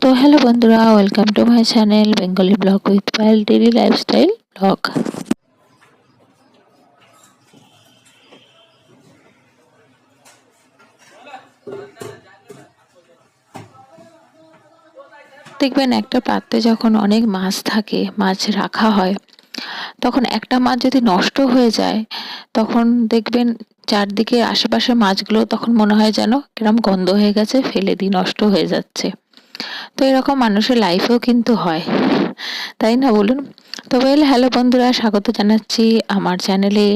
তো হ্যালো বন্ধুরা, welcome to my channel Bengali blog with Payel daily lifestyle blog. দেখবেন একটা পাত্রে যখন অনেক মাছ থাকে, মাছ রাখা হয়, তখন একটা মাছ যদি নষ্ট হয়ে যায় তখন দেখবেন চারদিকে আশেপাশে মাছগুলো তখন মনে হয় যেন কিরম গন্ধ হয়ে গেছে, ফেলে দিই, নষ্ট হয়ে যাচ্ছে। তো এরকম মানুষের লাইফেও কিন্তু হয়, তাই না বলুন? তো হ্যালো বন্ধুরা, স্বাগত জানাচ্ছি আমার চ্যানেলে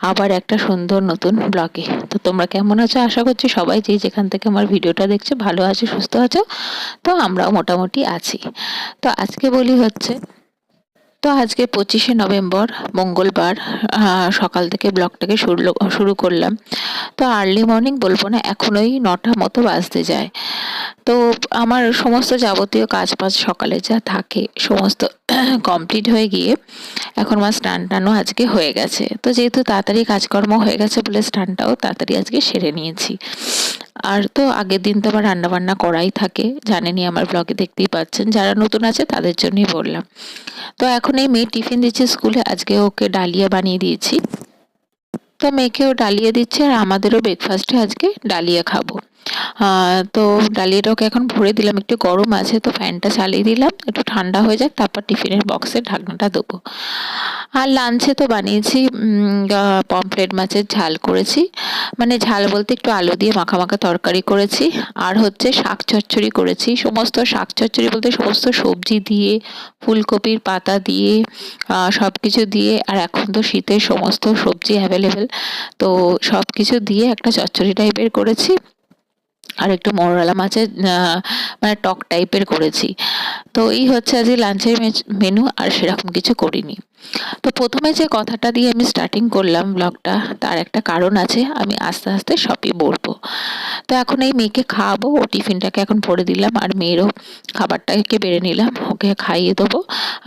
আবার একটা সুন্দর নতুন ব্লগে। তো তোমরা কেমন আছো? আশা করছি সবাই যে যেখান থেকে আমার ভিডিওটা দেখছো ভালো আছো, সুস্থ আছো। তো আমরাও মোটামুটি আছি। তো আজকে বলি হচ্ছে, তো আজকে 25শে নভেম্বর, মঙ্গলবার। সকাল থেকে ব্লগটাকে শুরু করলাম। তো আর্লি মর্নিং বলবো না, এখন ওই 9টা মতো বাজতে যায়। তো আমার সমস্ত যাবতীয় কাজ বাজ সকালে যা থাকে সমস্ত কমপ্লিট হয়ে গিয়ে এখন আমার স্নান টানও আজকে হয়ে গেছে। তো যেহেতু তাড়াতাড়ি কাজকর্ম হয়ে গেছে বলে স্নানটাও তাড়াতাড়ি আজকে সেরে নিয়েছি। আর তো আগের দিন তো আমার রান্না বান্না করাই থাকে, জানেনই, আমার ব্লগে দেখতেই পাচ্ছেন। যারা নতুন আছে তাদের জন্যই বললাম। তো এখন এই মেয়ে টিফিন দিচ্ছে স্কুলে, আজকে ওকে ডালিয়া বানিয়ে দিয়েছি। তো মেয়েকেও ডালিয়া দিচ্ছে আর আমাদেরও ব্রেকফাস্টে আজকে ডালিয়া খাবো। তো ডালিয়াটা ওকে এখন ভরে দিলাম, একটু গরম আছে তো ফ্যানটা চালিয়ে দিলাম, একটু ঠান্ডা হয়ে যাক, তারপর টিফিনের বক্সে ঢাকনাটা দেবো। আর লাঞ্চে তো বানিয়েছি পমফ্রেট মাছের ঝাল করেছি, মানে ঝাল বলতে একটু আলু দিয়ে মাখা মাখা তরকারি করেছি। আর হচ্ছে শাক চচ্চড়ি করেছি, সমস্ত শাক চচ্চড়ি বলতে সমস্ত সবজি দিয়ে, ফুলকপির পাতা দিয়ে, সব কিছু দিয়ে। আর এখন তো শীতের সমস্ত সবজি অ্যাভেলেবেল, তো সব কিছু দিয়ে একটা চচ্চড়ি টাইপের করেছি। আর একটু মৌরলা মাছের মানে টক টাইপের করেছি। তো এই হচ্ছে আজকে লাঞ্চের মেনু, আর সেরকম কিছু করিনি। তো প্রথমে যে কথাটা দিয়ে আমি স্টার্টিং করলাম ব্লগটা, তার একটা কারণ আছে, আমি আস্তে আস্তে সবই বলবো। তো এখন এই মেয়েকে খাওয়াবো, ও টিফিনটাকে এখন ভরে দিলাম, আর মেয়েরও খাবারটাকে বেড়ে নিলাম, ওকে খাইয়ে দেবো।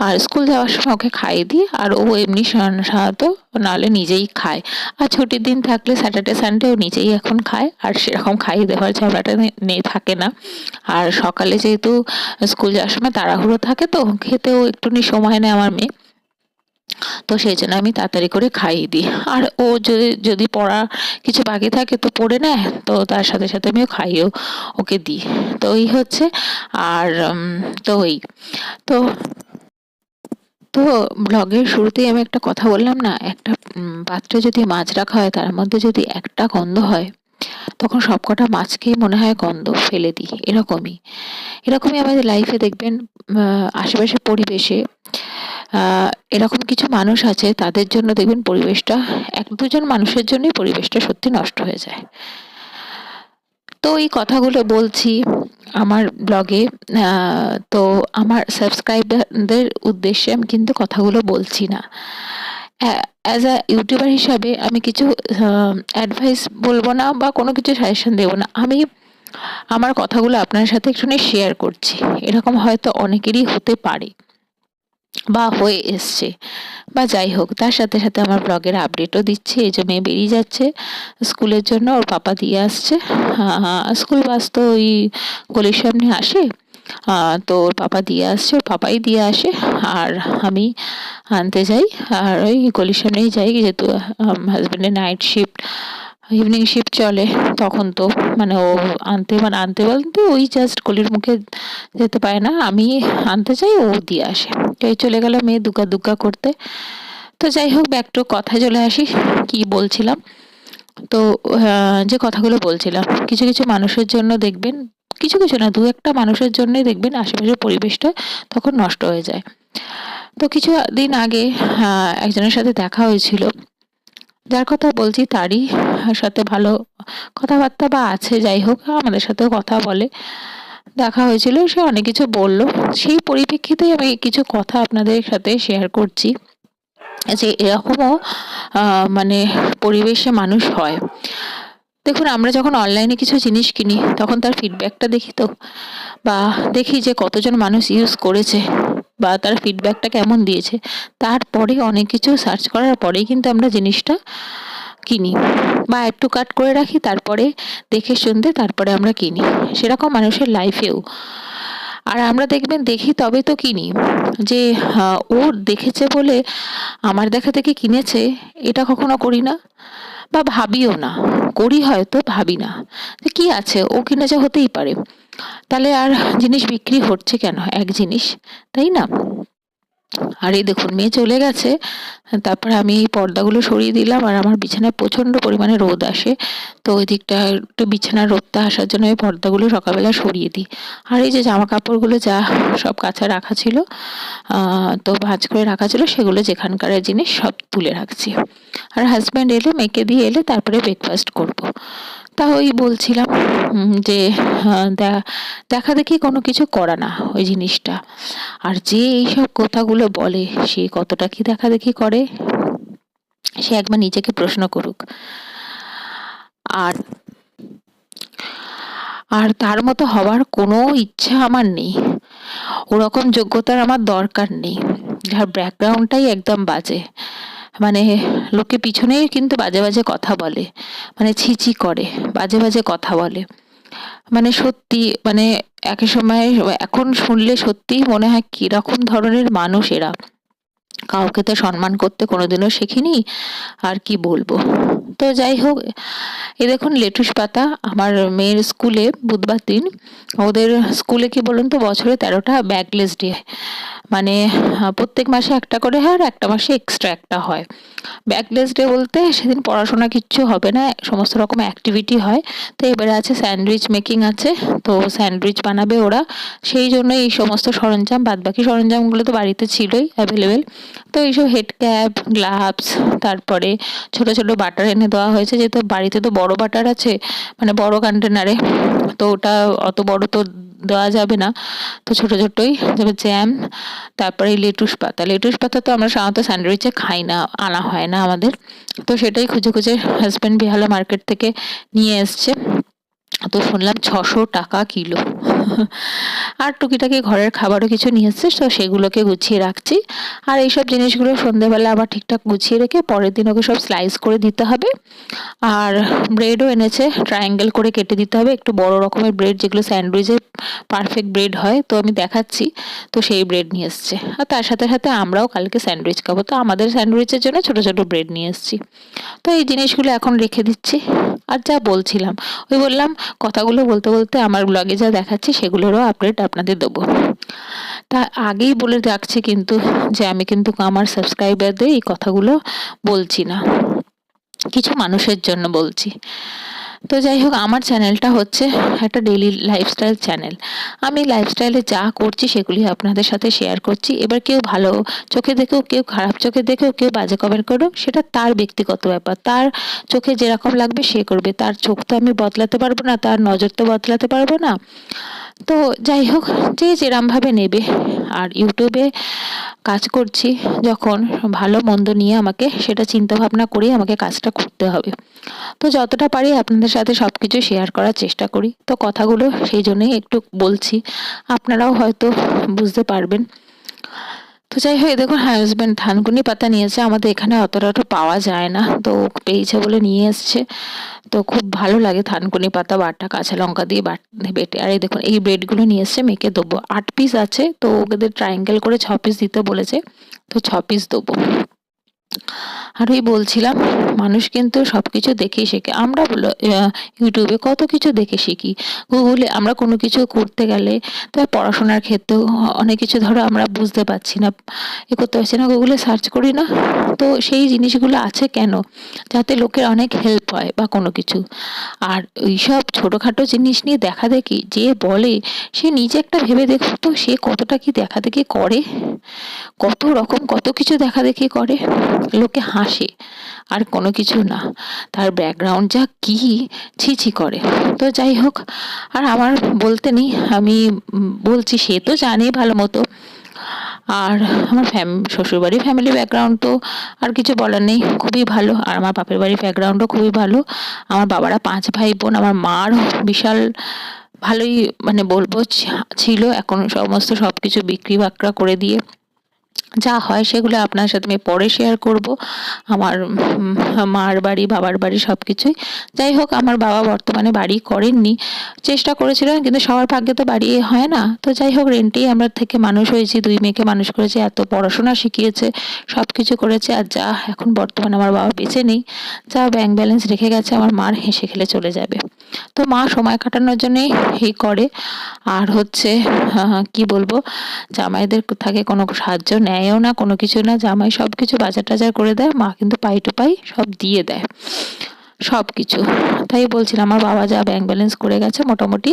আর স্কুল যাওয়ার সময় ওকে খাইয়ে দিই, আর ও এমনি সাধারণত নাহলে নিজেই খায়। আর ছুটির দিন থাকলে স্যাটারডে সানডে ও নিজেই এখন খায়, আর সেরকম খাইয়ে দেওয়ার ঝামেলাটা থাকে না। আর সকালে যেহেতু স্কুল যাওয়ার সময় তাড়াহুড়ো থাকে, তো খেতেও একটুখানি সময় নেয় আমার মেয়ে, তো সেই জন্য আমি তাড়াতাড়ি করে খাইয়ে দিই। আর ও যদি যদি পড়া কিছু বাকি থাকে তো পড়ে নেয়, তো তার সাথে সাথে আমিও খাইয়েও ওকে দিই। তো এই হচ্ছে। আর তো এই তো তো ব্লগের শুরুতেই আমি একটা কথা বললাম না, একটা পাত্রে যদি মাছ রাখা হয় তার মধ্যে যদি একটা গন্ধ হয় তখন সবকটা মাছকেই মনে হয় গন্ধ, ফেলে দিই। এরকমই এরকমই আমাদের লাইফে দেখবেন, আশেপাশে পরিবেশে এরকম কিছু মানুষ আছে, তাদের জন্য দেখবেন পরিবেশটা, এক দুজন মানুষের জন্যই পরিবেশটা সত্যি নষ্ট হয়ে যায়। তো এই কথাগুলো বলছি আমার ব্লগে। তো আমার সাবস্ক্রাইবারদের উদ্দেশ্যে আমি কিন্তু কথাগুলো বলছি না। অ্যাজ আ ইউটিউবার হিসাবে আমি কিছু অ্যাডভাইস বলবো না বা কোনো কিছু সাজেশন দেবো না। আমি আমার কথাগুলো আপনার সাথে একটুখানি শেয়ার করছি। এরকম হয়তো অনেকেরই হতে পারে বা হয়ে এসছে, বা যাই হোক, তার সাথে সাথে আমার ব্লগের আপডেটও দিচ্ছি। এই যে মেয়ে বেরিয়ে যাচ্ছে স্কুলের জন্য, ওর পাপা দিয়ে আসছে। স্কুল বাস তো ওই গলির সামনে আসে, তো ওর পাপা দিয়ে আসছে, ওর পাপাই দিয়ে আসে, আর আমি আনতে যাই। আর ওই গলির সামনেই যাই, যেহেতু হাজবেন্ডের নাইট শিফট, ইভিনিং শিফট চলে, তখন তো মানে ও আনতে বলতে ওই জাস্ট গলির মুখে যেতে পারে না, আমি আনতে যাই, ও দিয়ে আসে। তো এই চলে গেল মেয়ে দুগ্গা দুগ্গা করতে। তো যাই হোক, ব্যাক টু কথায় চলে আসি, কি বলছিলাম। তো যে কথাগুলো বলছিলাম, কিছু কিছু মানুষের জন্য দেখবেন, কিছু কিছু না, দু একটা মানুষের জন্যই দেখবেন আশেপাশের পরিবেশটা তখন নষ্ট হয়ে যায়। তো কিছু দিন আগে একজনের সাথে দেখা হয়েছিল, যার কথা বলছি তারই সাথে ভালো কথাবার্তা বা আছে, যাই হোক আমাদের সাথেও কথা বলে। দেখা হয়েছিল, সে অনেক কিছু বলল, সেই পরিপ্রেক্ষিতেই আমি কিছু কথা আপনাদের সাথে শেয়ার করছি, যে এরকমও মানে পরিবেশে মানুষ হয়। দেখুন, আমরা যখন অনলাইনে কিছু জিনিস কিনি তখন তার ফিডব্যাকটা দেখি, তো বা দেখি যে কতজন মানুষ ইউজ করেছে বা তার ফিডব্যাকটা কেমন দিয়েছে। তারপরে অনেক কিছু সার্চ করার পরেই কিন্তু আমরা জিনিসটা কিনি বা একটু কাট করে রাখি, তারপরে দেখে শুনতে তারপরে আমরা কিনি। সেরকম মানুষের লাইফেও আর আমরা দেখবেন দেখি তবে তো কিনি, যে ও দেখেছে বলে আমার দেখা দেখি কিনেছে, এটা কখনো করি না বা ভাবিও না। করি হয়তো, ভাবি না যে কি আছে, ও কিনেছে, হতেই পারে। তাহলে আর জিনিস বিক্রি হচ্ছে কেন এক জিনিস, তাই না? আর এই দেখুন মেয়ে চলে গেছে, তারপরে আমি এই পর্দাগুলো সরিয়ে দিলাম, আর আমার বিছানায় প্রচন্ড পরিমাণে রোদ আসে, তো ওই দিকটা একটু বিছানার রোদটা আসার জন্য এই পর্দাগুলো সকালবেলা সরিয়ে দিই। আর এই যে জামা কাপড়গুলো যা সব কাঁচা রাখা ছিল, তো ভাঁজ করে রাখা ছিল, সেগুলো যেখানকার জিনিস সব তুলে রাখছি। আর হাজব্যান্ড এলে, মেয়েকে দিয়ে এলে তারপরে ব্রেকফাস্ট করব। তা ওই বলছিলাম যে দেখা দেখি কোনো কিছু করা না ওই জিনিসটা। আর যে এইসব কথাগুলো বলে সে কতটা কি দেখা দেখি করে, সে একবার নিজেকে প্রশ্ন করুক। আর আর তার মতো হওয়ার কোনো ইচ্ছা আমার নেই, ওরকম যোগ্যতার আমার দরকার নেই। যার ব্যাকগ্রাউন্ডটাই একদম বাজে, মানে লোকে পিছনেই কিন্তু বাজে বাজে কথা বলে, মানে ছি করে, বাজে বাজে কথা বলে। মানে সত্যি, মানে এক সময় এখন শুনলে সত্যিই মনে হয় কিরকম ধরনের মানুষ এরা। কাউকে তো সম্মান করতে কোনোদিনও শেখিনি, আর কি বলবো। তো যাই হোক, এই দেখুন লেটুস পাতা, আমার মেয়ের স্কুলে বুধবার দিন, ওদের স্কুলে কি বলুন তো, বছরে 13টা ব্যাকলেস ডে, মানে প্রত্যেক মাসে একটা করে হয়, আর একটা মাসে এক্সট্রা একটা হয়। ব্যাকলেস ডে বলতে সেদিন পড়াশোনা কিচ্ছু হবে না, সমস্ত রকম অ্যাক্টিভিটি হয়। তো এবারে আছে স্যান্ডউইচ মেকিং আছে, তো স্যান্ডউইচ বানাবে ওরা, সেই জন্য এই সমস্ত সরঞ্জাম, বাদবাকি সরঞ্জামগুলো তো বাড়িতে ছিলই অ্যাভেলেবেল। তো এইসব হেড ক্যাপ, গ্লাভস, তারপরে ছোট ছোট বাটার এনে দেওয়া হয়েছে, যেহেতু বাড়িতে তো বড় বাটার আছে, মানে বড় কন্টেনারে, তো ওটা অত বড় তো দেওয়া যাবে না, তো ছোট ছোটই যেমন জ্যাম, তারপরে লেটুস পাতা, লেটুস পাতা তো আমরা সাধারণত স্যান্ডউইচে খাই না, আনা হয় না আমাদের, তো সেটাই খুঁজে খুঁজে হাজব্যান্ড বেহালা মার্কেট থেকে নিয়ে এসছে। তো শুনলাম 600 টাকা কিলো। আর টুকিটাকি ঘরের খাবারও কিছু নিয়ে এসছে, তো সেগুলোকে গুছিয়ে রাখছি। আর এইসব জিনিসগুলো সন্ধ্যেবেলা আবার ঠিকঠাক গুছিয়ে রেখে পরের দিন ওকে সব স্লাইস করে দিতে হবে। আর ব্রেডও এনেছে, ট্রায়াঙ্গেল করে কেটে দিতে হবে, একটু বড় রকমের ব্রেড, যেগুলো স্যান্ডউইচের পারফেক্ট ব্রেড হয়, তো আমি দেখাচ্ছি। তো সেই ব্রেড নিয়ে এসছে, আর তার সাথে সাথে আমরাও কালকে স্যান্ডউইচ খাবো, তো আমাদের স্যান্ডউইচের জন্য ছোট ছোট ব্রেড নিয়ে এসছি। তো এই জিনিসগুলো এখন রেখে দিচ্ছি। আর যা বলছিলাম, ওই বললাম কথাগুলো বলতে বলতে আমার ব্লগে যা দেখাচ্ছি সেগুলোরও আপডেট আপনাদের দেবো। তা আগেই বলে রাখছি কিন্তু, যে আমি কিন্তু আমার সাবস্ক্রাইবারদের এই কথাগুলো বলছি না, কিছু মানুষের জন্য বলছি। তো যাই হোক, আমার চ্যানেলটা হচ্ছে একটা ডেইলি লাইফস্টাইল চ্যানেল। আমি লাইফস্টাইলে যা করছি সেগুলি আপনাদের সাথে শেয়ার করছি। এবার কেউ ভালো চোখে দেখেও, কেউ খারাপ চোখে দেখেও, কেউ বাজে কমেন্ট করুক, সেটা তার ব্যক্তিগত ব্যাপার, তার চোখে যেরকম লাগবে সে করবে, তার চোখ তো আমি বদলাতে পারবো না, তার নজর তো বদলাতে পারবো না। তো যাই হোক, যে যেরমভাবে নেবে। আর ইউটিউবে কাজ করছি যখন, ভালো মন্দ নিয়ে আমাকে সেটা চিন্তা ভাবনা করেই আমাকে কাজটা করতে হবে। তো যতটা পারি আপনাদের সাথে সবকিছু শেয়ার করার চেষ্টা করি, তো কথাগুলো সেই জন্যই একটু বলছি, আপনারাও হয়তো বুঝতে পারবেন। তো যাই হোক, দেখুন হাজব্যান্ড থানকুনি পাতা নিয়েছে, আমাদের এখানে অতটা পাওয়া যায় না, তো পেয়েছে বলে নিয়ে এসছে। তো খুব ভালো লাগে থানকুনি পাতা বাটা, কাঁচা লঙ্কা দিয়ে বেটে। আর এই দেখুন এই ব্রেডগুলো নিয়ে এসছে, মেয়েকে দেবো, 8 পিস আছে, তো ওদের ট্রায়াঙ্গেল করে 6 পিস দিতে বলেছে, তো 6 পিস দেবো। আর ওই বলছিলাম, মানুষ কিন্তু সবকিছু দেখেই শেখে। আমরা ইউটিউবে কত কিছু দেখে শিখি, গুগলে আমরা কোনো কিছু করতে গেলে, তো পড়াশোনার ক্ষেত্রেও অনেক কিছু ধরো আমরা বুঝতে পারছি না, করতে পারছি না, গুগলে সার্চ করি না, তো সেই জিনিসগুলো আছে কেন, যাতে লোকের অনেক হেল্প হয় বা কোনো কিছু। আর ওইসব ছোটোখাটো জিনিস নিয়ে দেখা দেখি যে বলে, সে নিজে একটা ভেবে দেখো তো, সে কতটা কি দেখা দেখি করে, কত রকম কত কিছু দেখা দেখি করে, লোকে হাসে আর কোনো কিছু না, তার ব্যাকগ্রাউন্ড যা কি ছি করে। তো যাই হোক, আর আমার বলতে নেই, আমি বলছি, সে তো জানে ভালো মতো। আর আমার শ্বশুরবাড়ির ফ্যামিলি ব্যাকগ্রাউন্ড তো আর কিছু বলার নেই, খুবই ভালো। আর আমার বাপের বাড়ির ব্যাকগ্রাউন্ডও খুবই ভালো। আমার বাবারা 5 ভাই বোন, আমার মার বিশাল ভালোই, মানে বলবো ছিল, এখন সমস্ত সবকিছু বিক্রি বাক্রা করে দিয়ে যা হয় সেগুলো আপনার সাথে আমি পরে শেয়ার করব। আমার মার বাড়ি, বাবার বাড়ি সবকিছুই। যাই হোক, আমার বাবা বর্তমানে বাড়ি করেননি, চেষ্টা করেছিলেন কিন্তু সবার ভাগ্যে তো বাড়ি হয় না। তো যাই হোক, রেন্টেই আমরা থেকে মানুষ হয়েছি, 2 মেয়েকে মানুষ করেছে, এত পড়াশোনা শিখিয়েছে, সবকিছু করেছে। আর যা এখন বর্তমানে আমার বাবা বেঁচে নেই, যা ব্যাংক ব্যালেন্স রেখে গেছে আমার মার হেসে খেলে চলে যাবে। তো মা সময় কাটানোর জন্যই এই করে। আর হচ্ছে কি বলবো, জামাইদের থেকে কোনো সাহায্য নেয়ও না, কোনো কিছু না। জামাই সব কিছু বাজার টাজার করে দেয়, মা কিন্তু পাই টু পাই সব দিয়ে দেয় সব কিছু। তাই বলছিলাম, আমার বাবা যা ব্যাংক ব্যালেন্স করে গেছে মোটামুটি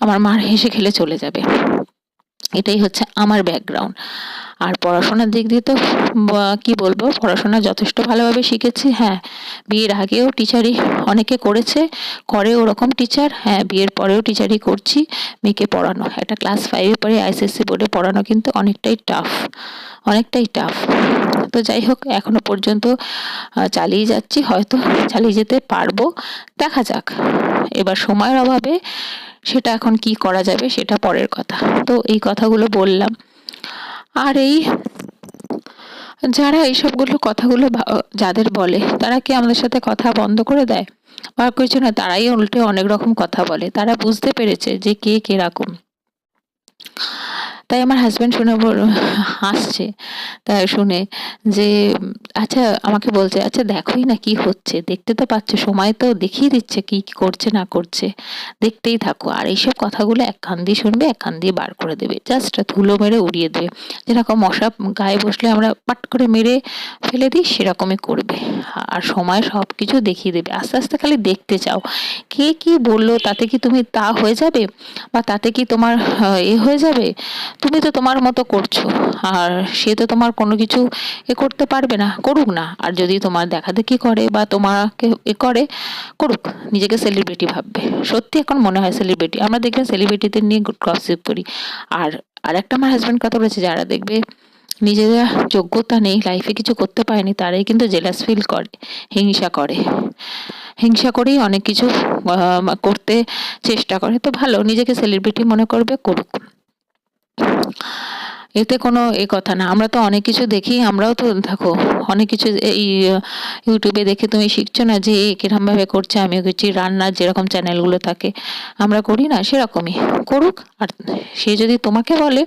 আমার মার হেসে খেলে চলে যাবে। এটাই হচ্ছে আমার ব্যাকগ্রাউন্ড। আর পড়াশোনার দিক দিয়ে তো কি বলবো, পড়াশোনা যথেষ্ট ভালোভাবে শিখেছি। হ্যাঁ, বিয়ের আগেও টিচারই অনেকে করেছে, করে ওরকম টিচার। হ্যাঁ, বিয়ের পরেও টিচারই করছি। মেয়েকে পড়ানো, একটা ক্লাস 5-এ পড়ে আইসিএসসি বোর্ডে পড়ানো কিন্তু অনেকটাই টাফ, অনেকটাই টাফ। তো যাই হোক, এখনো পর্যন্ত চালিয়ে যাচ্ছি, হয়তো চালিয়ে যেতে পারবো, দেখা যাক। এবার সময়ের অভাবে সেটা এখন কি করা যাবে সেটা পরের কথা। তো এই কথাগুলো বললাম। আর এই যারা এইসবগুলো কথাগুলো যাদের বলে, তারা কি আমাদের সাথে কথা বন্ধ করে দেয় বা কিছু না, তারাই উল্টে অনেক রকম কথা বলে। তারা বুঝতে পেরেছে যে কে কিরকম। তাই আমার হাজবেন্ড শুনে হাসছে, তাই শুনে যে আচ্ছা আমাকে বলছে, আচ্ছা দেখোই না কি হচ্ছে, দেখতে তো পাচ্ছ, সময় তো দেখিয়ে দিচ্ছে কি কি করছে না করছে, দেখতেই থাকো। আর এইসব কথাগুলো এক কান দিয়ে শুনবে, এক কান দিয়ে বার করে দেবে, জাস্ট ধুলো মেরে উড়িয়ে দেবে। যেরকম মশা গায়ে বসলে আমরা পাট করে মেরে ফেলে দিই, সেরকমই করবে। আর সময় সব কিছু দেখিয়ে দেবে। আস্তে আস্তে খালি দেখতে চাও, কে কি বললো তাতে কি তুমি তা হয়ে যাবে, বা তাতে কি তোমার এ হয়ে যাবে? তুমি তো তোমার মতো করছো, আর সে তো তোমার কোনো কিছু এ করতে পারবে না, করুক না। আর যদি তোমার দেখাদেখি করে বা তোমাকে এ করে, করুক, নিজেকে সেলিব্রিটি ভাববে। সত্যি এখন মনে হয় সেলিব্রিটি। আমরা দেখবেন সেলিব্রিটিদের নিয়ে গসিপ করি। আর আরেকটা আমার হাজবেন্ড কথা বলেছে, যারা দেখবে নিজেরা যোগ্যতা নেই, লাইফে কিছু করতে পারেনি, তারাই কিন্তু জেলাস ফিল করে, হিংসা করে। হিংসা করেই অনেক কিছু করতে চেষ্টা করে। তো ভালো, নিজেকে সেলিব্রিটি মনে করবে, করুক। এতে কোনো এ কথা না। আমরা তো অনেক কিছু দেখি, আমরাও তো দেখো অনেক কিছু এই ইউটিউবে দেখে তুমি শিখছো না যে কিরকম ভাবে করছে, আমিও করছি। রান্নার যেরকম চ্যানেলগুলো থাকে আমরা করি না, সেরকমই করুক। আর সে যদি তোমাকে বলে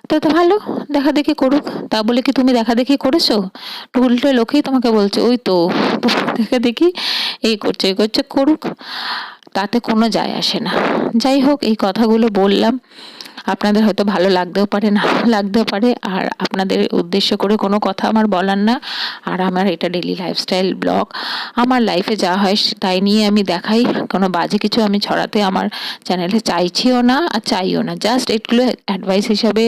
তো ভালো, দেখা দেখি করুক। তা বলে কি তুমি দেখা দেখি করেছো? উল্টে লোকেই তোমাকে বলছে, ওই তো দেখা দেখি এই করছে এই করছে, করুক, তাতে কোনো যায় আসে না। যাই হোক, এই কথাগুলো বললাম, আপনাদের হয়তো ভালো লাগতেও পারে, না লাগতেও পারে। আর আপনাদের উদ্দেশ্য করে কোনো কথা আমার বলার না। আর আমার এটা ডেইলি লাইফস্টাইল ব্লগ, আমার লাইফে যা হয় তাই নিয়ে আমি দেখাই। কোনো বাজে কিছু আমি ছড়াতে আমার চ্যানেলে চাইছিও না আর চাইও না। জাস্ট এগুলো অ্যাডভাইস হিসাবে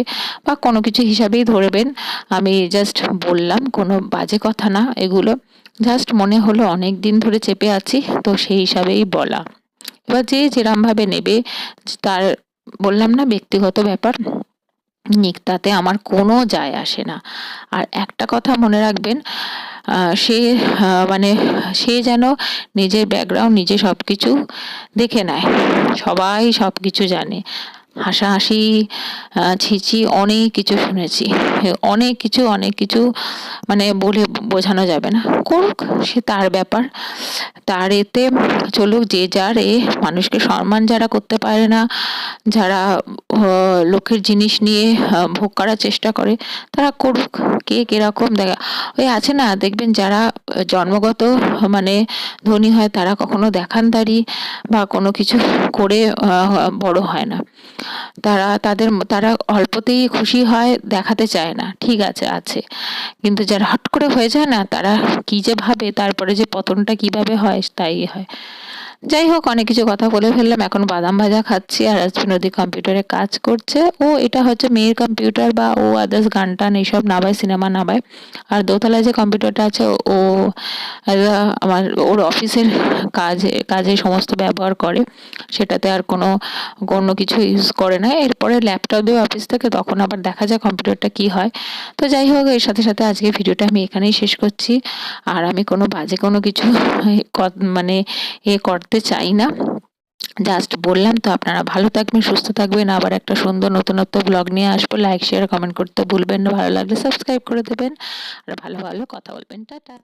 বা কোনো কিছু হিসাবেই ধরবেন। আমি জাস্ট বললাম, কোনো বাজে কথা না এগুলো। জাস্ট মনে হলো অনেক দিন ধরে চেপে আছি, তো সেই হিসাবেই বলা। এবার যে যেরম ভাবে নেবে তার, বললাম না, ব্যক্তিগত ব্যাপার, নিক, তাতে আমার কোনো যায় আসে না। আর একটা কথা মনে রাখবেন, সে মানে সে যেন নিজের ব্যাকগ্রাউন্ড নিজে সবকিছু দেখে নেয়। সবাই সবকিছু জানে। হাসাহাসি, ছিছি, অনেক কিছু শুনেছি, অনেক কিছু অনেক কিছু, মানে বলে বোঝানো যাবে না। করুক, সে তার ব্যাপার, তার এতে চলুক। যে যার মানুষকে সম্মান যারা করতে পারে না, যারা লোকের জিনিস নিয়ে ভোগ করার চেষ্টা করে, তারা করুক। কে কিরকম দেখা, ওই আছে না, দেখবেন যারা জন্মগত মানে ধনী হয়, তারা কখনো দেখানদারি বা কোনো কিছু করে বড় হয় না। তারা অল্পতেই খুশি হয়, দেখাতে চায় না, ঠিক আছে আছে। কিন্তু যারা হট করে হয়ে যায় না, তারা কি যে ভাবে, তারপরে যে পতনটা কিভাবে হয় তাই হয়। যাই হোক, অনেক কিছু কথা বলে ফেললাম। এখন বাদাম ভাজা খাচ্ছি, আর হাজবেন্ড ওদিকে কম্পিউটারে কাজ করছে। ও এটা হচ্ছে মেয়ের কম্পিউটার, বা ও আদার্স গান টান এইসব নামায়, সিনেমা নামায়। আর দোতলায় যে কম্পিউটারটা আছে ও আমার ওর অফিসের কাজে সমস্ত ব্যবহার করে, সেটাতে আর কোনো কোনো কিছু ইউজ করে না। এরপরে ল্যাপটপ দিয়ে অফিস থেকে তখন আবার দেখা যায় কম্পিউটারটা কি হয়। তো যাই হোক, এর সাথে সাথে আজকে ভিডিওটা আমি এখানেই শেষ করছি। আর আমি কোনো বাজে কোনো কিছু মানে করতে চাই না। জাস্ট বললাম। তো আপনারা ভালো থাকবেন, সুস্থ থাকবেন। আবার একটা সুন্দর নতুনত্ব ব্লগ নিয়ে আসবো। লাইক শেয়ার কমেন্ট করতে ভুলবেন না। ভালো লাগলে সাবস্ক্রাইব করে দেবেন আর ভালো ভালো কথা বলবেন। টাটা।